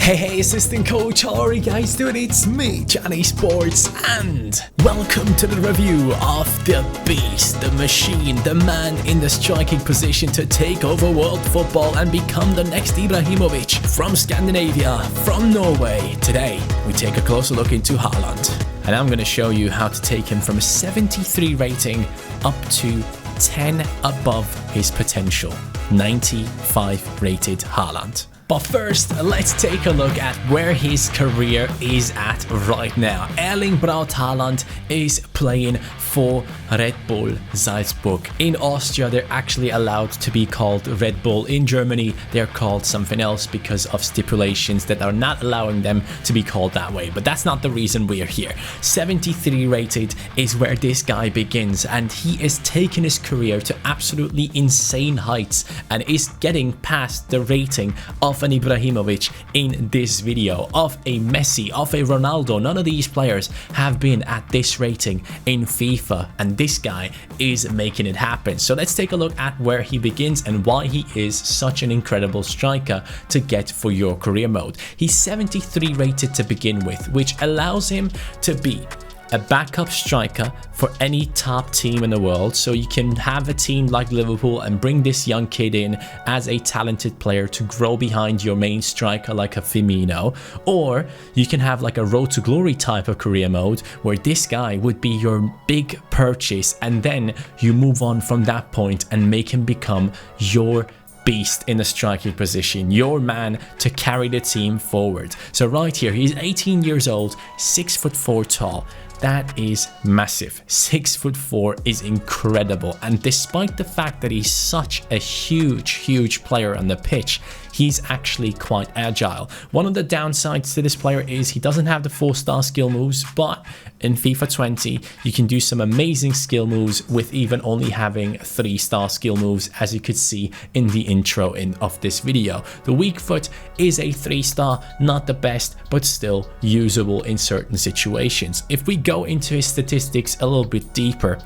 Hey, assistant coach, how are you guys doing? It's me, Johnny Sports, and welcome to the review of the beast, the machine, the man in the striking position to take over world football and become the next Ibrahimovic from Scandinavia, from Norway. Today, we take a closer look into Haaland, and I'm going to show you how to take him from a 73 rating up to 10 above his potential. 95 rated Haaland. But first, let's take a look at where his career is at right now. Erling Braut Haaland is playing for Red Bull Salzburg. In Austria, they're actually allowed to be called Red Bull. In Germany, they're called something else because of stipulations that are not allowing them to be called that way. But that's not the reason we're here. 73 rated is where this guy begins, and he is taking his career to absolutely insane heights and is getting past the rating of an Ibrahimovic in this video, of a Messi, of a Ronaldo. None of these players have been at this rating in FIFA, and this guy is making it happen. So let's take a look at where he begins and why he is such an incredible striker to get for your career mode. He's 73 rated to begin with, which allows him to be a backup striker for any top team in the world. So you can have a team like Liverpool and bring this young kid in as a talented player to grow behind your main striker like a Firmino, or you can have like a road to glory type of career mode where this guy would be your big purchase, and then you move on from that point and make him become your beast in the striking position, your man to carry the team forward. So right here, he's 18 years old, 6'4" tall. That is massive. 6'4" is incredible, and despite the fact that he's such a huge player on the pitch, he's actually quite agile. One of the downsides to this player is he doesn't have the 4-star skill moves, but in FIFA 20 you can do some amazing skill moves with even only having 3-star skill moves, as you could see in the intro of this video. The weak foot is a 3-star, not the best, but still usable in certain situations. If we go into his statistics a little bit deeper,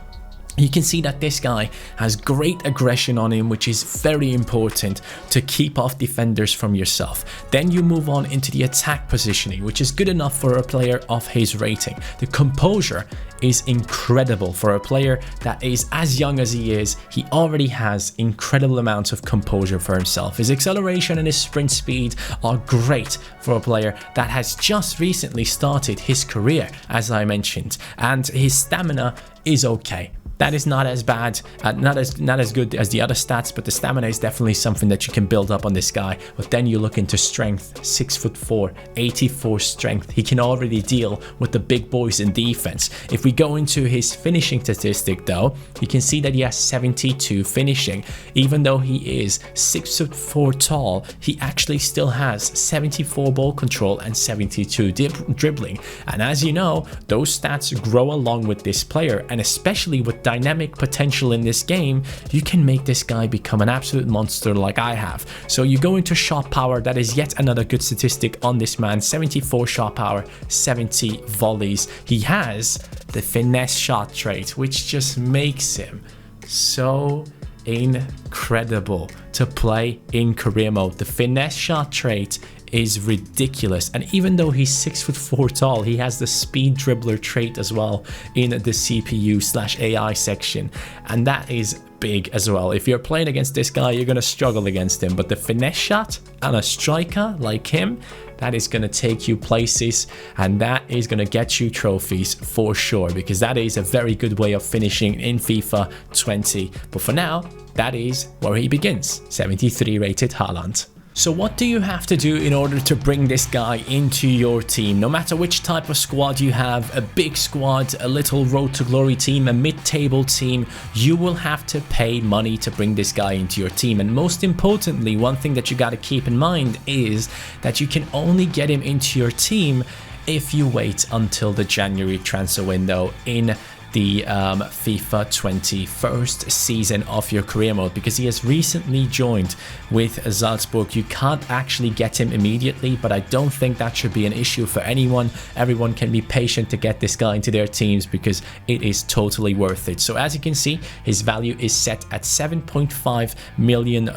you can see that this guy has great aggression on him, which is very important to keep off defenders from yourself. Then you move on into the attack positioning, which is good enough for a player of his rating. The composure is incredible for a player that is as young as he is. He already has incredible amounts of composure for himself. His acceleration and his sprint speed are great for a player that has just recently started his career, as I mentioned, and his stamina is okay. That is not as bad, not as good as the other stats, but the stamina is definitely something that you can build up on this guy. But then you look into strength, 6'4", 84 strength. He can already deal with the big boys in defense. If we go into his finishing statistic though, you can see that he has 72 finishing. Even though he is 6'4" tall, he actually still has 74 ball control and 72 dribbling. And as you know, those stats grow along with this player, and especially with dynamic potential in this game, you can make this guy become an absolute monster like I have. So you go into shot power, that is yet another good statistic on this man. 74 shot power, 70 volleys. He has the finesse shot trait, which just makes him so incredible to play in career mode. The finesse shot trait is ridiculous, and even though he's 6'4" tall, he has the speed dribbler trait as well in the CPU/AI section, and that is big as well. If you're playing against this guy, you're gonna struggle against him, but the finesse shot and a striker like him, that is going to take you places, and that is going to get you trophies for sure, because that is a very good way of finishing in FIFA 20. But for now, that is where he begins. 73 rated Haaland. So what do you have to do in order to bring this guy into your team? No matter which type of squad you have, a big squad, a little road to glory team, a mid-table team, you will have to pay money to bring this guy into your team. And most importantly, one thing that you got to keep in mind is that you can only get him into your team if you wait until the January transfer window in the FIFA 20 first season of your career mode, because he has recently joined with Salzburg. You can't actually get him immediately, but I don't think that should be an issue for anyone. Everyone can be patient to get this guy into their teams because it is totally worth it. So as you can see, his value is set at $7.5 million.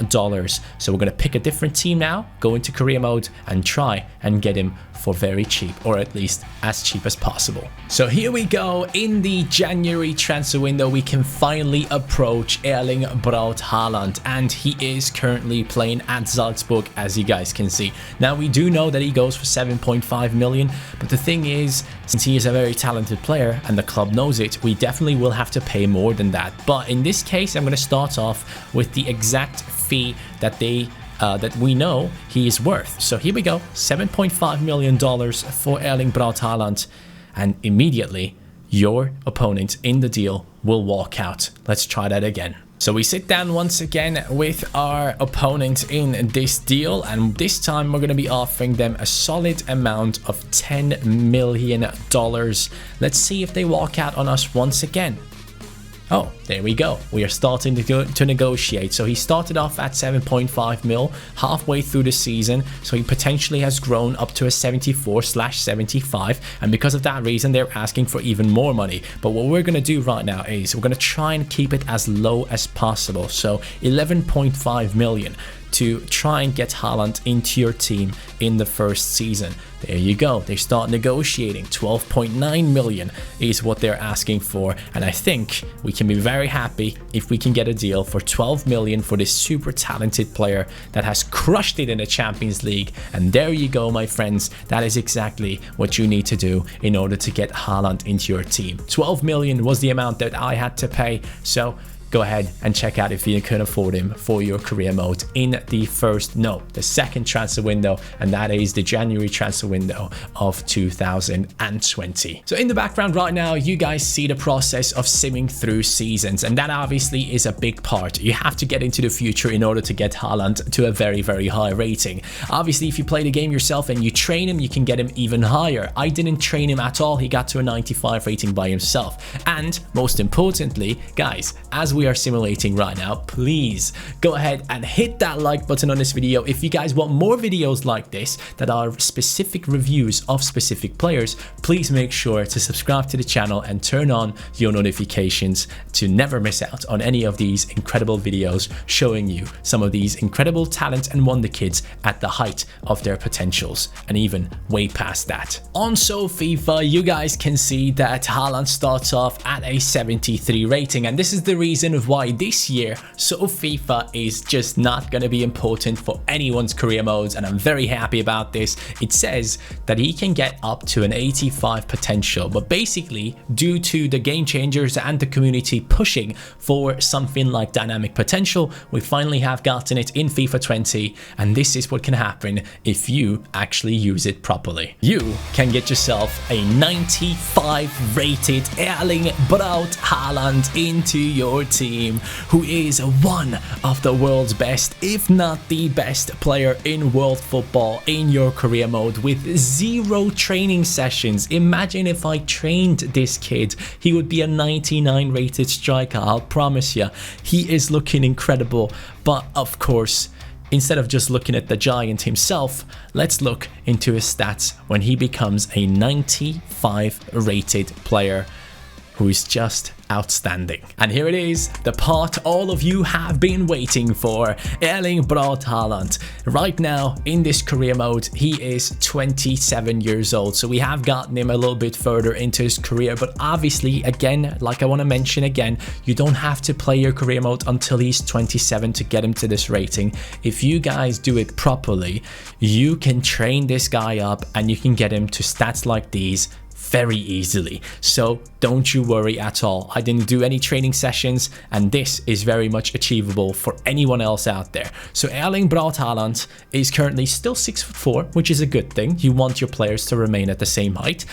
So we're going to pick a different team now, go into career mode and try and get him for very cheap, or at least as cheap as possible. So here we go. In the January transfer window, we can finally approach Erling Braut Haaland, and he is currently playing at Salzburg, as you guys can see. Now, we do know that he goes for 7.5 million, but the thing is, since he is a very talented player and the club knows it, we definitely will have to pay more than that. But in this case, I'm going to start off with the exact fee that we know he is worth. So here we go, $7.5 million for Erling Braut Haaland, and immediately your opponent in the deal will walk out. Let's try that again. So we sit down once again with our opponent in this deal, and this time we're going to be offering them a solid amount of $10 million. Let's see if they walk out on us once again. Oh, there we go. We are starting to negotiate. So he started off at 7.5 mil halfway through the season. So he potentially has grown up to a 74/75. And because of that reason, they're asking for even more money. But what we're going to do right now is we're going to try and keep it as low as possible. So 11.5 million to try and get Haaland into your team in the first season. There you go. They start negotiating. 12.9 million is what they're asking for. And I think we can be very happy if we can get a deal for 12 million for this super talented player that has crushed it in the Champions League. And there you go, my friends. That is exactly what you need to do in order to get Haaland into your team. 12 million was the amount that I had to pay. So go ahead and check out if you can afford him for your career mode in the second transfer window, and that is the January transfer window of 2020. So in the background right now, you guys see the process of simming through seasons, and that obviously is a big part. You have to get into the future in order to get Haaland to a very, very high rating. Obviously, if you play the game yourself and you train him, you can get him even higher. I didn't train him at all. He got to a 95 rating by himself. And most importantly, guys, as we are simulating right now, please go ahead and hit that like button on this video. If you guys want more videos like this that are specific reviews of specific players, please make sure to subscribe to the channel and turn on your notifications to never miss out on any of these incredible videos showing you some of these incredible talent and wonder kids at the height of their potentials and even way past that. On FIFA, you guys can see that Haaland starts off at a 73 rating, and this is the reason of why this year FIFA is just not going to be important for anyone's career modes, and I'm very happy about this. It says that he can get up to an 85 potential, but basically due to the game changers and the community pushing for something like dynamic potential, we finally have gotten it in FIFA 20, and this is what can happen if you actually use it properly. You can get yourself a 95 rated Erling Braut Haaland into your team, who is one of the world's best, if not the best player in world football in your career mode with 0 training sessions. Imagine if I trained this kid, he would be a 99 rated striker. I'll promise you, he is looking incredible. But of course, instead of just looking at the giant himself, let's look into his stats when he becomes a 95 rated player who is just outstanding. And here it is, the part all of you have been waiting for. Erling Braut Haaland. Right now in this career mode, he is 27 years old, so we have gotten him a little bit further into his career. But obviously, again, like I want to mention again, you don't have to play your career mode until he's 27 to get him to this rating. If you guys do it properly, you can train this guy up and you can get him to stats like these very easily. So don't you worry at all. I didn't do any training sessions, and this is very much achievable for anyone else out there. So Erling Braut Haaland is currently still 6'4", which is a good thing. You want your players to remain at the same height.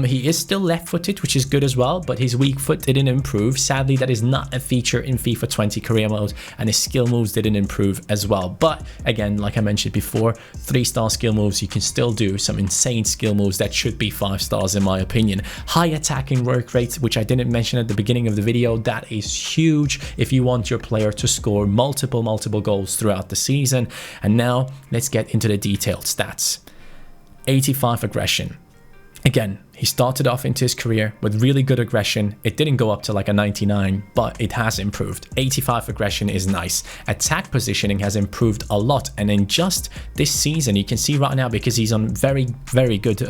He is still left-footed, which is good as well, but his weak foot didn't improve. Sadly, that is not a feature in FIFA 20 career mode, and his skill moves didn't improve as well. But again, like I mentioned before, 3-star skill moves, you can still do some insane skill moves that should be 5 stars in my opinion. opinion. High attacking work rates, which I didn't mention at the beginning of the video, that is huge if you want your player to score multiple goals throughout the season. And now let's get into the detailed stats. 85 aggression. Again, he started off into his career with really good aggression. It didn't go up to like a 99, but it has improved. 85 aggression is nice. Attack positioning has improved a lot, and in just this season, you can see right now, because he's on very good,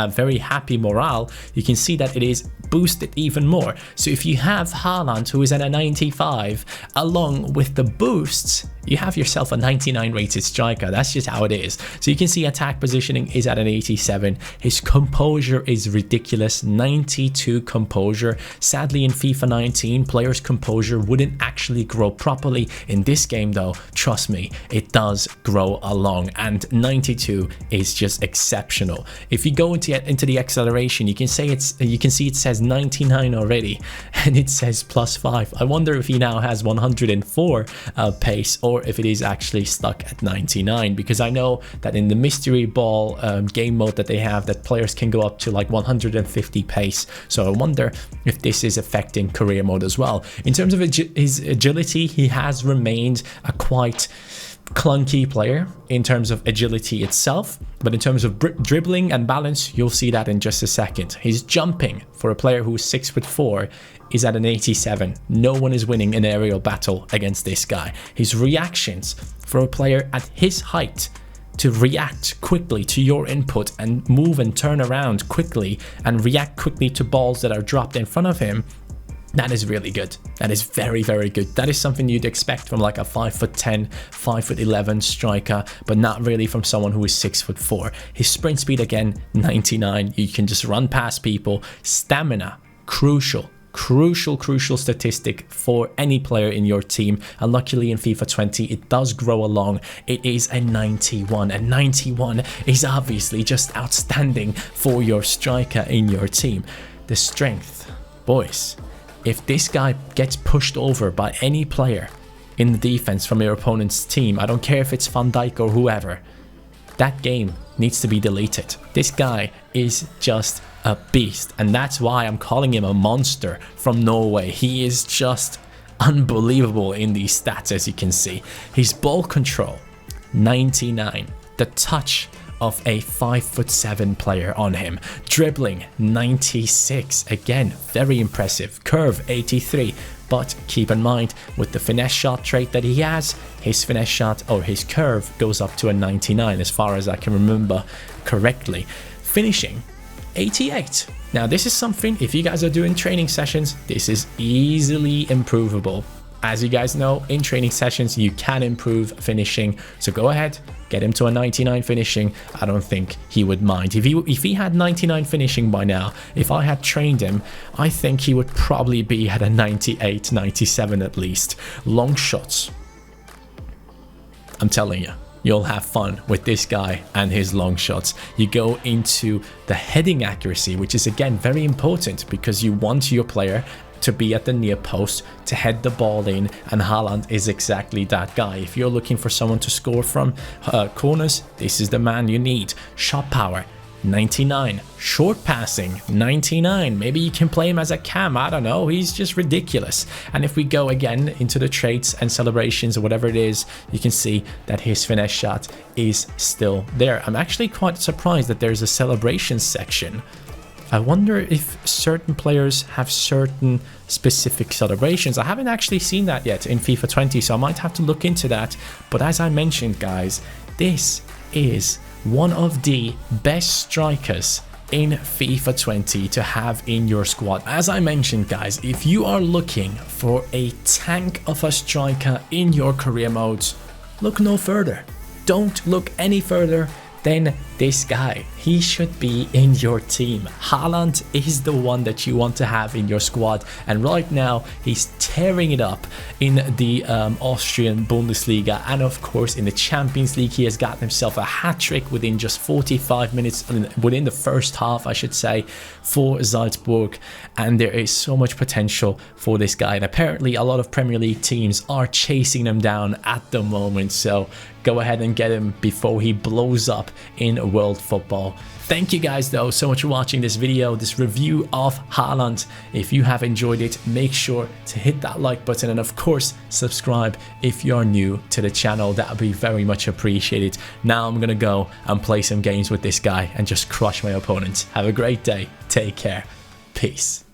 very happy morale, you can see that it is boosted even more. So if you have Haaland, who is at a 95, along with the boosts, you have yourself a 99 rated striker. That's just how it is. So you can see attack positioning is at an 87. His composure is ridiculous, 92 composure. Sadly, in FIFA 19, players' composure wouldn't actually grow properly. In this game though, trust me, it does grow along, and 92 is just exceptional. If you go into the acceleration, you can see it says 99 already, and it says +5. I wonder if he now has 104 pace, or if it is actually stuck at 99, because I know that in the mystery ball game mode that they have, that players can go up to like 150 pace. So I wonder if this is affecting career mode as well. In terms of his agility, he has remained a quite clunky player in terms of agility itself, but in terms of dribbling and balance, you'll see that in just a second. His jumping, for a player who's 6'4", is at an 87. No one is winning an aerial battle against this guy. His reactions, for a player at his height, to react quickly to your input and move and turn around quickly and react quickly to balls that are dropped in front of him, that is really good. That is very good. That is something you'd expect from like a 5'10", 5'11" striker, but not really from someone who is 6'4". His sprint speed, again, 99. You can just run past people. Stamina, crucial statistic for any player in your team, and luckily in FIFA 20 it does grow along. It is a 91, and 91 is obviously just outstanding for your striker in your team. The strength, boys, if this guy gets pushed over by any player in the defense from your opponent's team, I don't care if it's Van Dijk or whoever, that game needs to be deleted. This guy is just a beast, and that's why I'm calling him a monster from Norway. He is just unbelievable in these stats, as you can see. His ball control, 99. The touch of a 5'7" player on him. Dribbling, 96. Again, very impressive. Curve, 83. But keep in mind, with the finesse shot trait that he has, his finesse shot, or his curve, goes up to a 99 as far as I can remember correctly. Finishing, 88. Now this is something, if you guys are doing training sessions, this is easily improvable. As you guys know, in training sessions you can improve finishing, so go ahead, get him to a 99 finishing. I don't think he would mind. If he had 99 finishing by now, if I had trained him, I think he would probably be at a 98, 97 at least. Long shots, I'm telling you, you'll have fun with this guy and his long shots. You go into the heading accuracy, which is again very important, because you want your player to be at the near post to head the ball in, and Haaland is exactly that guy. If you're looking for someone to score from corners, this is the man you need. Shot power, 99. Short passing, 99. Maybe you can play him as a cam, I don't know. He's just ridiculous. And if we go again into the traits and celebrations or whatever it is, you can see that his finesse shot is still there. I'm actually quite surprised that there's a celebrations section. I wonder if certain players have certain specific celebrations. I haven't actually seen that yet in FIFA 20, so I might have to look into that. But as I mentioned, guys, this is one of the best strikers in FIFA 20 to have in your squad. As I mentioned, guys, if you are looking for a tank of a striker in your career modes, look no further. Don't look any further than this guy. He should be in your team. Haaland is the one that you want to have in your squad, and right now he's tearing it up in the Austrian Bundesliga, and of course in the Champions League. He has got himself a hat-trick within just 45 minutes, within the first half I should say, for Salzburg, and there is so much potential for this guy, and apparently a lot of Premier League teams are chasing him down at the moment. So go ahead and get him before he blows up in world football. Thank you guys though so much for watching this video, this review of Haaland. If you have enjoyed it, make sure to hit that like button and of course subscribe if you're new to the channel. That would be very much appreciated. Now I'm gonna go and play some games with this guy and just crush my opponents. Have a great day. Take care. Peace.